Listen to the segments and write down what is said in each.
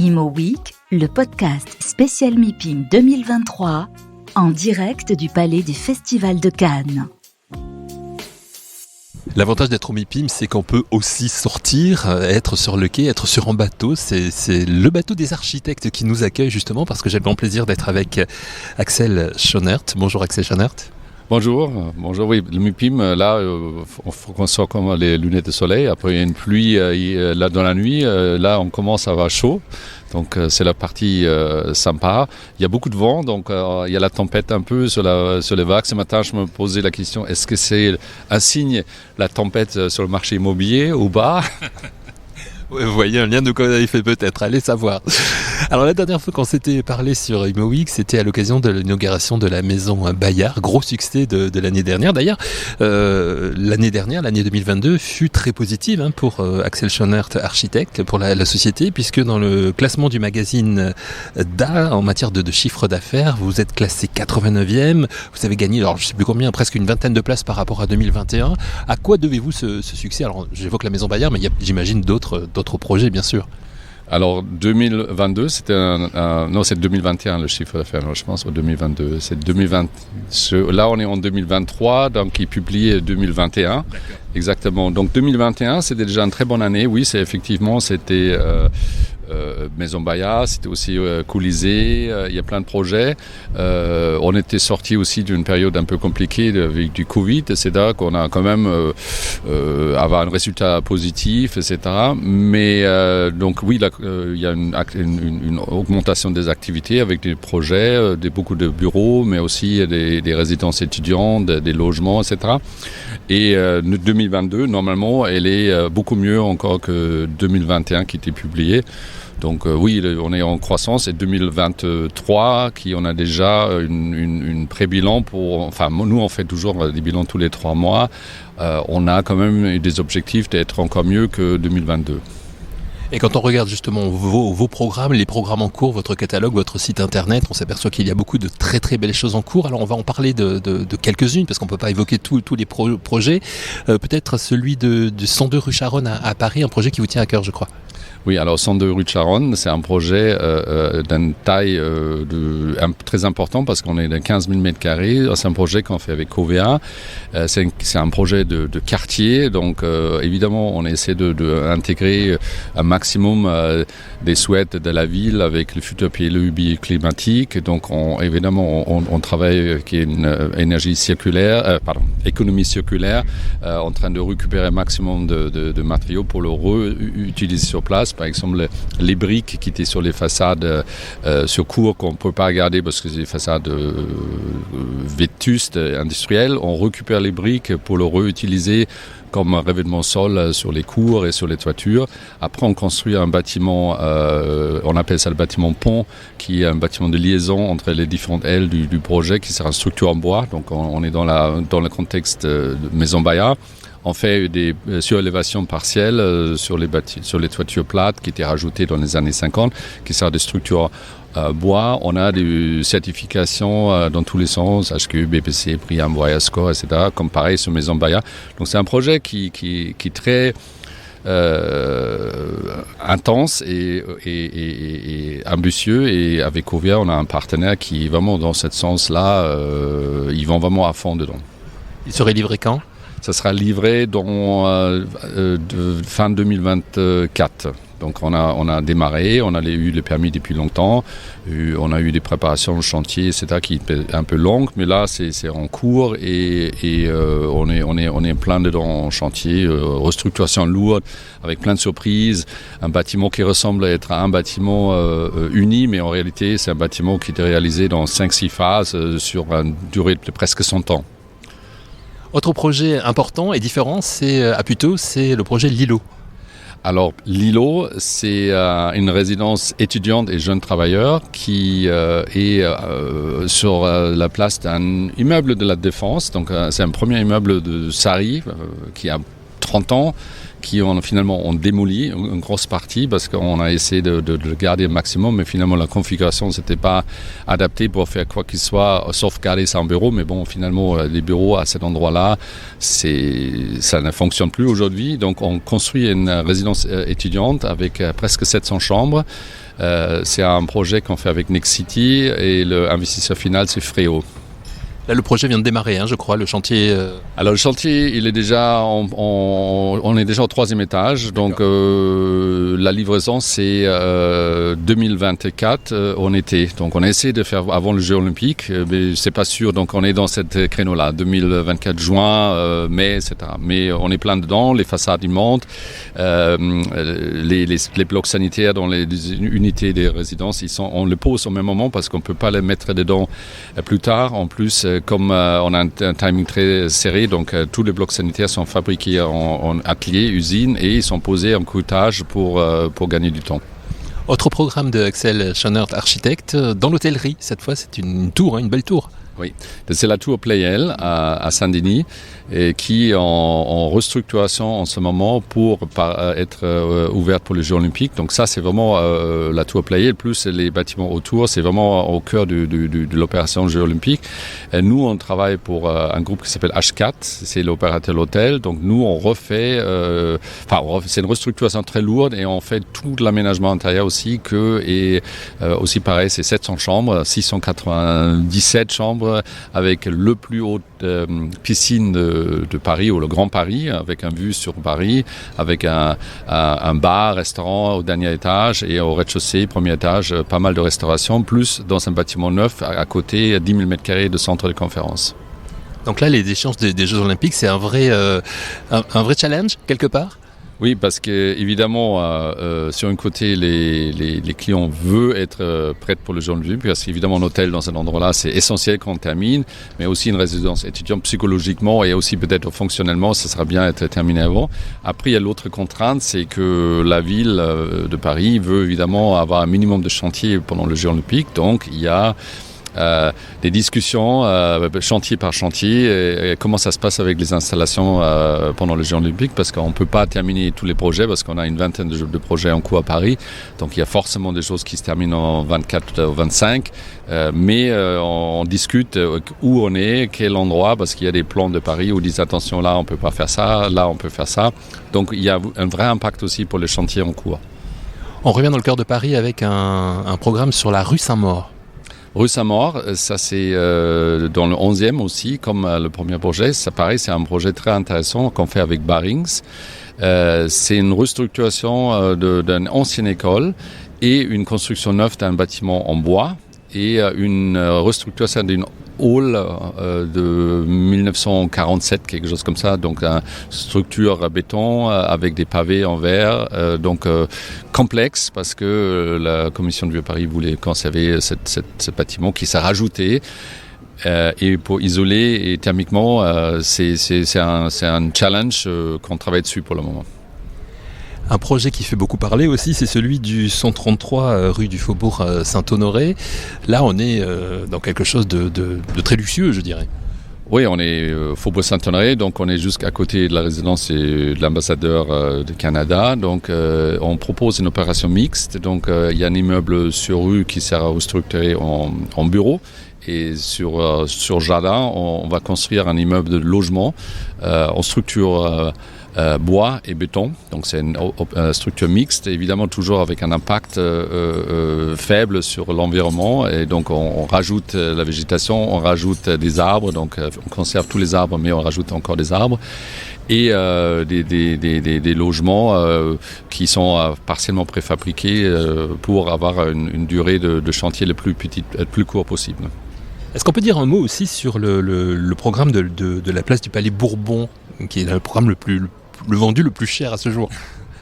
Imo Week, le podcast spécial MIPIM 2023, en direct du Palais des Festivals de Cannes. L'avantage d'être au MIPIM, c'est qu'on peut aussi sortir, être sur le quai, être sur un bateau. C'est le bateau des architectes qui nous accueille justement parce que j'ai le grand plaisir d'être avec Axel Schonert. Bonjour Axel Schonert. Bonjour, oui, le MIPIM, là, il faut qu'on sorte comme les lunettes de soleil. Après, il y a une pluie là dans la nuit. Là, on commence à avoir chaud. Donc, c'est la partie sympa. Il y a beaucoup de vent, donc il y a la tempête un peu sur les vagues. Ce matin, je me posais la question, est-ce que c'est un signe, la tempête sur le marché immobilier ou pas ? Vous voyez un lien de cause à effet peut-être, allez savoir. Alors la dernière fois qu'on s'était parlé sur Imo Week, c'était à l'occasion de l'inauguration de la maison Bayard, gros succès de l'année dernière. D'ailleurs, l'année 2022, fut très positive pour Axel Schonert, architecte, pour la société, puisque dans le classement du magazine DA, en matière de chiffre d'affaires, vous êtes classé 89e, vous avez gagné, alors je ne sais plus combien, presque une vingtaine de places par rapport à 2021. À quoi devez-vous ce succès ? Alors j'évoque la maison Bayard, mais il y a, j'imagine, d'autres projets, bien sûr. Alors 2022, c'était non, c'est 2021 le chiffre d'affaires, je pense, au 2022. C'est 2020. Là, on est en 2023, donc il publie 2021. D'accord. Exactement. Donc 2021, c'était déjà une très bonne année. Oui, c'était Maison Bayard, c'était aussi Colisée, il y a plein de projets. On était sorti aussi d'une période un peu compliquée avec du Covid, etc. Qu'on a quand même avoir un résultat positif, etc. Mais donc oui, il y a une augmentation des activités avec des projets, beaucoup de bureaux, mais aussi des résidences étudiantes, des logements, etc. Et 2022, normalement, elle est beaucoup mieux encore que 2021 qui était publié. Donc oui, on est en croissance et 2023, on a déjà une pré-bilan nous on fait toujours des bilans tous les 3 mois. On a quand même eu des objectifs d'être encore mieux que 2022. Et quand on regarde justement vos programmes, les programmes en cours, votre catalogue, votre site internet, on s'aperçoit qu'il y a beaucoup de très très belles choses en cours. Alors on va en parler de quelques-unes parce qu'on ne peut pas évoquer tous les projets. Peut-être celui de 102 rue Charonne à Paris, un projet qui vous tient à cœur, je crois. Oui, alors 102 rue de Charonne, c'est un projet d'une taille très important parce qu'on est de 15 000 m². C'est un projet qu'on fait avec Covea. C'est un projet de quartier, donc évidemment on essaie d'intégrer un maximum des souhaits de la ville avec le futur PLUB climatique. Donc on travaille avec une économie circulaire, en train de récupérer un maximum de matériaux pour le réutiliser sur place. Par exemple, les briques qui étaient sur les façades sur cours qu'on ne peut pas garder parce que c'est des façades vétustes, industrielles. On récupère les briques pour le réutiliser comme un revêtement sol sur les cours et sur les toitures. Après, on construit un bâtiment, on appelle ça le bâtiment pont, qui est un bâtiment de liaison entre les différentes ailes du projet, qui sera une structure en bois. Donc, on est dans le contexte de Maison Bayard. On fait des surélévations partielles sur les toitures plates qui étaient rajoutées dans les années 50, qui servent des structures bois. On a des certifications dans tous les sens, HQ, BPC, Priam, Voyage Score, etc. Comme pareil sur Maison Bayard. Donc c'est un projet qui est très intense et ambitieux. Et avec Covea, on a un partenaire qui vraiment dans ce sens-là, ils vont vraiment à fond dedans. Il serait livré quand ? Ça sera livré dans fin 2024. Donc on a démarré, on a eu le permis depuis longtemps, on a eu des préparations de chantier, etc. qui étaient un peu longues, mais là c'est en cours et on est plein dedans en chantier, restructuration lourde avec plein de surprises, un bâtiment qui ressemble à être un bâtiment uni, mais en réalité c'est un bâtiment qui est réalisé dans 5-6 phases sur une durée de presque 100 ans. Autre projet important et différent, c'est le projet Lilo. Alors, Lilo, c'est une résidence étudiante et jeunes travailleurs qui est sur la place d'un immeuble de la Défense. Donc, c'est un premier immeuble de Sarri qui a 30 ans, qui ont démoli une grosse partie parce qu'on a essayé de le garder au maximum, mais finalement la configuration ne s'était pas adaptée pour faire quoi qu'il soit, sauf garder ça en bureau. Mais bon, finalement, les bureaux à cet endroit-là, ça ne fonctionne plus aujourd'hui. Donc on construit une résidence étudiante avec presque 700 chambres. C'est un projet qu'on fait avec Nexity et l'investisseur final, c'est Freo. Là, le projet vient de démarrer, je crois, le chantier. Alors le chantier, il est déjà, on est déjà au 3e étage, donc la livraison c'est 2024 en été. Donc on essaie de faire avant le Jeux Olympiques, mais c'est pas sûr. Donc on est dans cette créneau-là, 2024 juin, mai, etc. Mais on est plein dedans, les façades ils montent, les blocs sanitaires dans les unités des résidences, on les pose au même moment parce qu'on peut pas les mettre dedans plus tard. En plus, comme on a un timing très serré, donc tous les blocs sanitaires sont fabriqués en atelier, usine, et ils sont posés en coutage pour gagner du temps. Autre programme de Axel Schönert, architecte, dans l'hôtellerie. Cette fois, c'est une tour, une belle tour. Oui, c'est la tour Playel à Saint-Denis et qui est en restructuration en ce moment pour être ouverte pour les Jeux Olympiques. Donc ça, c'est vraiment la tour Playel plus les bâtiments autour. C'est vraiment au cœur de l'opération Jeux Olympiques. Et nous, on travaille pour un groupe qui s'appelle H4. C'est l'opérateur de l'hôtel. Donc nous, on refait... c'est une restructuration très lourde et on fait tout l'aménagement intérieur aussi. Et aussi pareil, c'est 700 chambres, 697 chambres avec le plus haute piscine de Paris, ou le Grand Paris, avec un vue sur Paris, avec un bar, restaurant au dernier étage et au rez-de-chaussée, premier étage, pas mal de restauration, plus dans un bâtiment neuf à côté, 10 000 m² de centre de conférence. Donc là, les échéances des Jeux Olympiques, c'est un vrai challenge, quelque part ? Oui, parce que évidemment, sur un côté, les clients veulent être prêts pour le Jeux Olympiques, parce qu'évidemment, un hôtel dans cet endroit-là, c'est essentiel quand on termine, mais aussi une résidence étudiante psychologiquement et aussi peut-être fonctionnellement, ça sera bien être terminé avant. Après, il y a l'autre contrainte, c'est que la ville de Paris veut évidemment avoir un minimum de chantier pendant le Jeux Olympiques, donc il y a des discussions chantier par chantier et comment ça se passe avec les installations pendant les Jeux Olympiques, parce qu'on ne peut pas terminer tous les projets parce qu'on a une vingtaine de projets en cours à Paris, donc il y a forcément des choses qui se terminent en 24 ou 25, mais on discute où on est, quel endroit, parce qu'il y a des plans de Paris où ils disent attention, là on ne peut pas faire ça, là on peut faire ça, donc il y a un vrai impact aussi pour les chantiers en cours. On revient dans le cœur de Paris avec un programme sur la rue Saint-Maur. Rue Saint-Maur, ça c'est dans le 11e aussi, comme le premier projet. Ça pareil, c'est un projet très intéressant qu'on fait avec Barings. C'est une restructuration d'une ancienne école et une construction neuve d'un bâtiment en bois et une restructuration d'une hall de 1947, quelque chose comme ça, donc une structure béton avec des pavés en verre, donc complexe parce que la commission de Vieux-Paris voulait conserver ce bâtiment qui s'est rajouté. Et pour isoler et thermiquement, c'est un challenge qu'on travaille dessus pour le moment. Un projet qui fait beaucoup parler aussi, c'est celui du 133 rue du Faubourg Saint-Honoré. Là, on est dans quelque chose de très luxueux, je dirais. Oui, on est Faubourg Saint-Honoré, donc on est juste à côté de la résidence de l'ambassadeur du Canada. Donc on propose une opération mixte. Donc il y a un immeuble sur rue qui sera restructuré en bureau. Et sur jardin, on va construire un immeuble de logement en structure bois et béton. Donc c'est une structure mixte, évidemment toujours avec un impact faible sur l'environnement. Et donc on rajoute la végétation, on rajoute des arbres. Donc on conserve tous les arbres, mais on rajoute encore des arbres. Et des logements qui sont partiellement préfabriqués pour avoir une durée de chantier le plus court possible. Est-ce qu'on peut dire un mot aussi sur le programme de la place du Palais Bourbon, qui est le programme le vendu le plus cher à ce jour?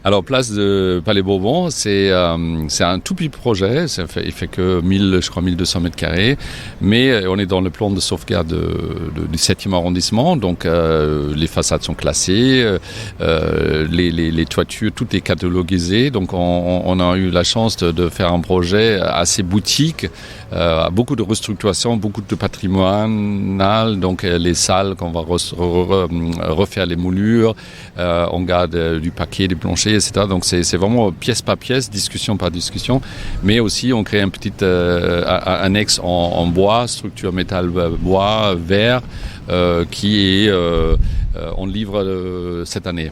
Alors, place de Palais Bourbon, c'est un tout petit projet. Il fait que 1200 mètres carrés. Mais on est dans le plan de sauvegarde du 7e arrondissement. Donc, les façades sont classées. Les toitures, tout est catalogisé. Donc, on a eu la chance de faire un projet assez boutique. Beaucoup de restructuration, beaucoup de patrimoine. Donc, les salles qu'on va refaire les moulures. On garde du parquet, du plancher, etc. Donc c'est vraiment pièce par pièce, discussion par discussion, mais aussi on crée un petit annexe en bois, structure métal bois, verre, qui est on livre cette année.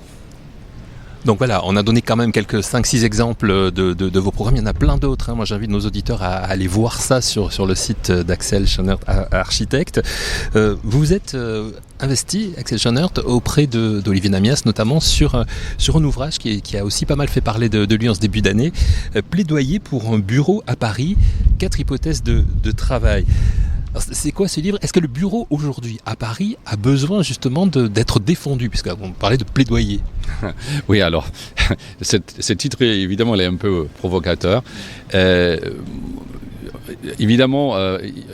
Donc voilà, on a donné quand même quelques 5-6 exemples de vos programmes. Il y en a plein d'autres. Moi, j'invite nos auditeurs à aller voir ça sur le site d'Axel Schönert, architecte. Vous êtes investi, Axel Schönert, auprès d'Olivier Namias, notamment sur un ouvrage qui a aussi pas mal fait parler de lui en ce début d'année, Plaidoyer pour un bureau à Paris, 4 hypothèses de travail. Alors, c'est quoi ce livre ? Est-ce que le bureau aujourd'hui à Paris a besoin justement d'être défendu, puisqu'on parlait de plaidoyer ? Oui, alors, ce titre, évidemment, il est un peu provocateur. Évidemment,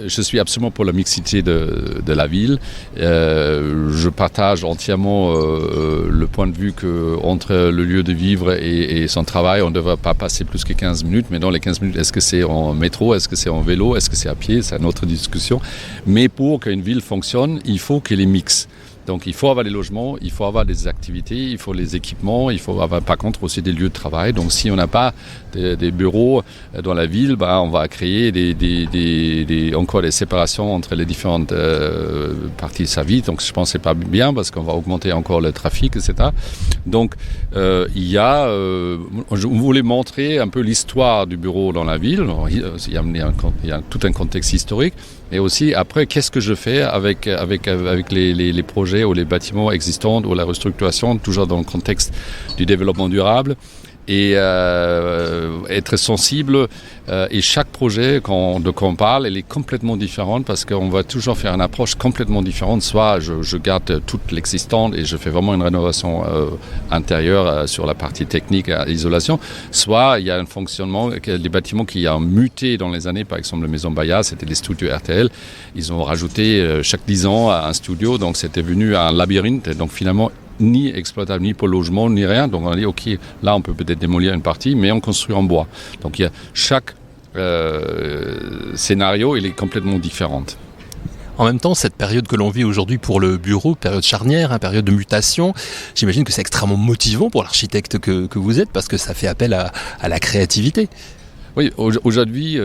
je suis absolument pour la mixité de la ville. Je partage entièrement le point de vue qu'entre le lieu de vivre et son travail, on ne devrait pas passer plus que 15 minutes. Mais dans les 15 minutes, est-ce que c'est en métro, est-ce que c'est en vélo, est-ce que c'est à pied ? C'est une autre discussion. Mais pour qu'une ville fonctionne, il faut qu'elle est mixte. Donc il faut avoir des logements, il faut avoir des activités, il faut les équipements, il faut avoir par contre aussi des lieux de travail. Donc si on n'a pas des bureaux dans la ville, on va créer encore des séparations entre les différentes parties de sa vie. Donc je pense que c'est pas bien parce qu'on va augmenter encore le trafic, etc. Donc je voulais montrer un peu l'histoire du bureau dans la ville. Il y a tout un contexte historique. Et aussi, après, qu'est-ce que je fais avec les projets ou les bâtiments existants ou la restructuration, toujours dans le contexte du développement durable. Et être sensible. Et chaque projet, quand on parle, elle est complètement différente parce qu'on va toujours faire une approche complètement différente. Soit je garde toute l'existante et je fais vraiment une rénovation intérieure sur la partie technique et isolation. Soit il y a un fonctionnement, des bâtiments qui ont muté dans les années. Par exemple, la Maison Bayard, c'était les studios RTL. Ils ont rajouté chaque 10 ans un studio. Donc c'était venu un labyrinthe. Donc finalement, ni exploitable, ni pour le logement, ni rien. Donc on a dit, OK, là on peut peut-être démolir une partie, mais on construit en bois. Donc il y a chaque scénario, il est complètement différent. En même temps, cette période que l'on vit aujourd'hui pour le bureau, période charnière, période de mutation, j'imagine que c'est extrêmement motivant pour l'architecte que vous êtes, parce que ça fait appel à la créativité. Oui, aujourd'hui,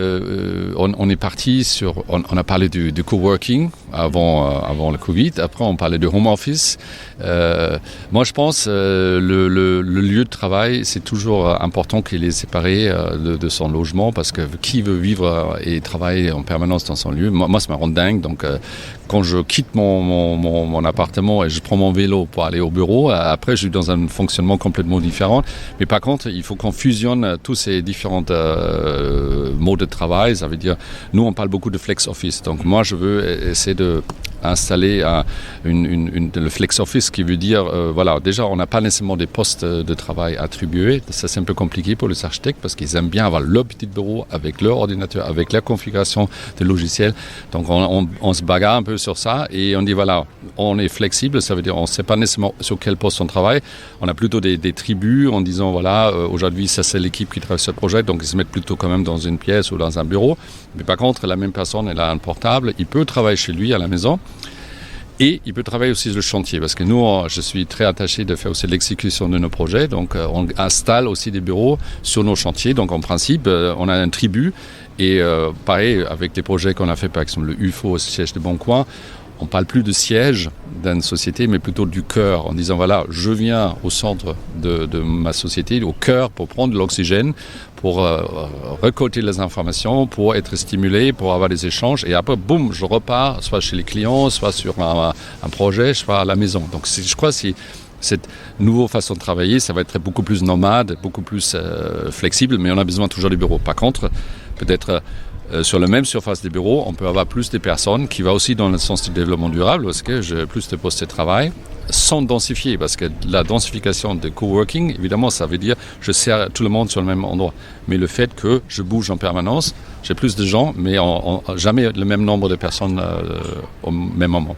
on est parti on a parlé du coworking avant le Covid. Après, on parlait de home office. Moi, je pense le lieu de travail, c'est toujours important qu'il est séparé de son logement parce que qui veut vivre et travailler en permanence dans son lieu, moi ça me rend dingue. Donc, quand je quitte mon appartement et je prends mon vélo pour aller au bureau, après, je suis dans un fonctionnement complètement différent. Mais par contre, il faut qu'on fusionne tous ces différentes modes de travail. Ça veut dire, nous, on parle beaucoup de flex office. Donc, moi, je veux essayer de installer le flex office qui veut dire, déjà on n'a pas nécessairement des postes de travail attribués. Ça c'est un peu compliqué pour les architectes parce qu'ils aiment bien avoir leur petit bureau avec leur ordinateur, avec la configuration de logiciels. Donc on se bagarre un peu sur ça et on dit on est flexible, ça veut dire on ne sait pas nécessairement sur quel poste on travaille. On a plutôt des tribus en disant aujourd'hui ça c'est l'équipe qui travaille sur le projet, donc ils se mettent plutôt quand même dans une pièce ou dans un bureau. Mais par contre la même personne elle a un portable, il peut travailler chez lui à la maison. Et il peut travailler aussi sur le chantier, parce que nous, je suis très attaché de faire aussi l'exécution de nos projets. Donc, on installe aussi des bureaux sur nos chantiers. Donc, en principe, on a un tribu. Et pareil, avec les projets qu'on a fait, par exemple, le UFO au siège de Boncoin, on ne parle plus de siège d'une société, mais plutôt du cœur, en disant, je viens au centre de ma société, au cœur, pour prendre de l'oxygène, pour récolter les informations, pour être stimulé, pour avoir des échanges. Et après, boum, je repars, soit chez les clients, soit sur un projet, soit à la maison. Donc, je crois que cette nouvelle façon de travailler, ça va être beaucoup plus nomade, beaucoup plus flexible, mais on a besoin toujours du bureau. Par contre, peut-être sur la même surface des bureaux, on peut avoir plus de personnes qui va aussi dans le sens du développement durable parce que j'ai plus de postes de travail sans densifier parce que la densification de coworking, évidemment, ça veut dire je sers tout le monde sur le même endroit. Mais le fait que je bouge en permanence, j'ai plus de gens, mais jamais le même nombre de personnes au même moment.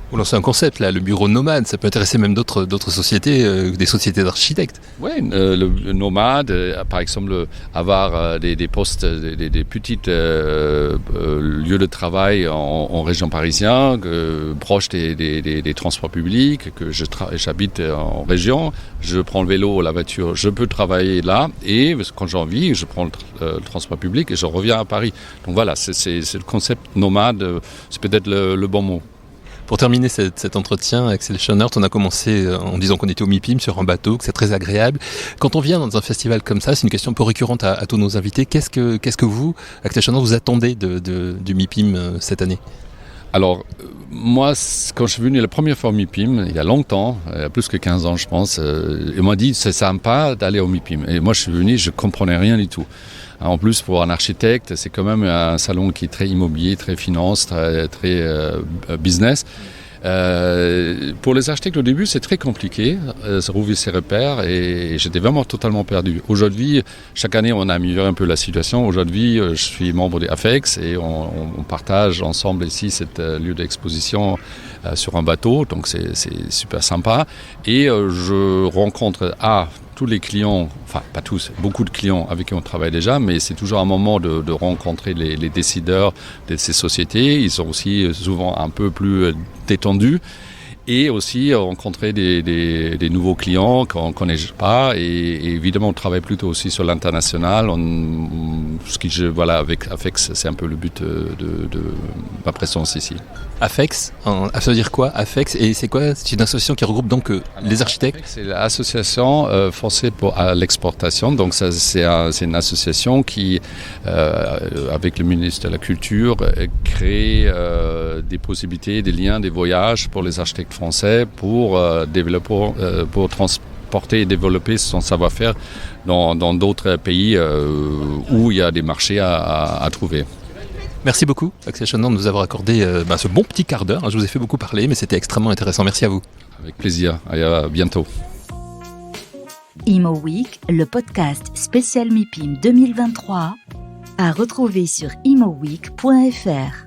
Vous lancez un concept là, le bureau nomade, ça peut intéresser même d'autres sociétés, des sociétés d'architectes. Oui, le nomade, par exemple, avoir des postes, des petits lieux de travail en région parisienne, proche des transports publics, que j'habite en région, je prends le vélo ou la voiture, je peux travailler là, et quand j'ai envie, je prends le transport public et je reviens à Paris. Donc voilà, c'est le concept nomade, c'est peut-être le bon mot. Pour terminer cet entretien, Axel Schönert, on a commencé en disant qu'on était au MIPIM sur un bateau, que c'est très agréable. Quand on vient dans un festival comme ça, c'est une question un peu récurrente à tous nos invités. Qu'est-ce que vous, Axel Schönert, vous attendez du MIPIM cette année ? Alors, moi, quand je suis venu la première fois au MIPIM, il y a longtemps, il y a plus que 15 ans, je pense, ils m'ont dit c'est sympa d'aller au MIPIM. Et moi, je suis venu, je ne comprenais rien du tout. En plus, pour un architecte, c'est quand même un salon qui est très immobilier, très finance, très business. Pour les architectes au début, c'est très compliqué, rouvrir ses repères et j'étais vraiment totalement perdu. Aujourd'hui, chaque année, on a amélioré un peu la situation. Aujourd'hui, je suis membre de AFEX et on partage ensemble ici cet lieu d'exposition sur un bateau, donc c'est super sympa. Et je rencontre tous les clients, enfin pas tous, beaucoup de clients avec qui on travaille déjà, mais c'est toujours un moment de rencontrer les décideurs de ces sociétés. Ils sont aussi souvent un peu plus détendus et aussi rencontrer des nouveaux clients qu'on ne connaît pas. Et évidemment, on travaille plutôt aussi sur l'international. Avec AFEX, c'est un peu le but de ma présence ici. AFEX, ça veut dire quoi AFEX, et c'est quoi? C'est une association qui regroupe donc les architectes. AFEX, c'est l'association française à l'exportation. Donc ça, c'est une association qui, avec le ministre de la Culture, crée des possibilités, des liens, des voyages pour les architectes français pour transporter et développer son savoir-faire dans d'autres pays où il y a des marchés à trouver. Merci beaucoup, Axel Schönert, de nous avoir accordé ce bon petit quart d'heure. Je vous ai fait beaucoup parler, mais c'était extrêmement intéressant. Merci à vous. Avec plaisir. À bientôt. Imo Week, le podcast spécial MIPIM 2023, à retrouver sur imoweek.fr.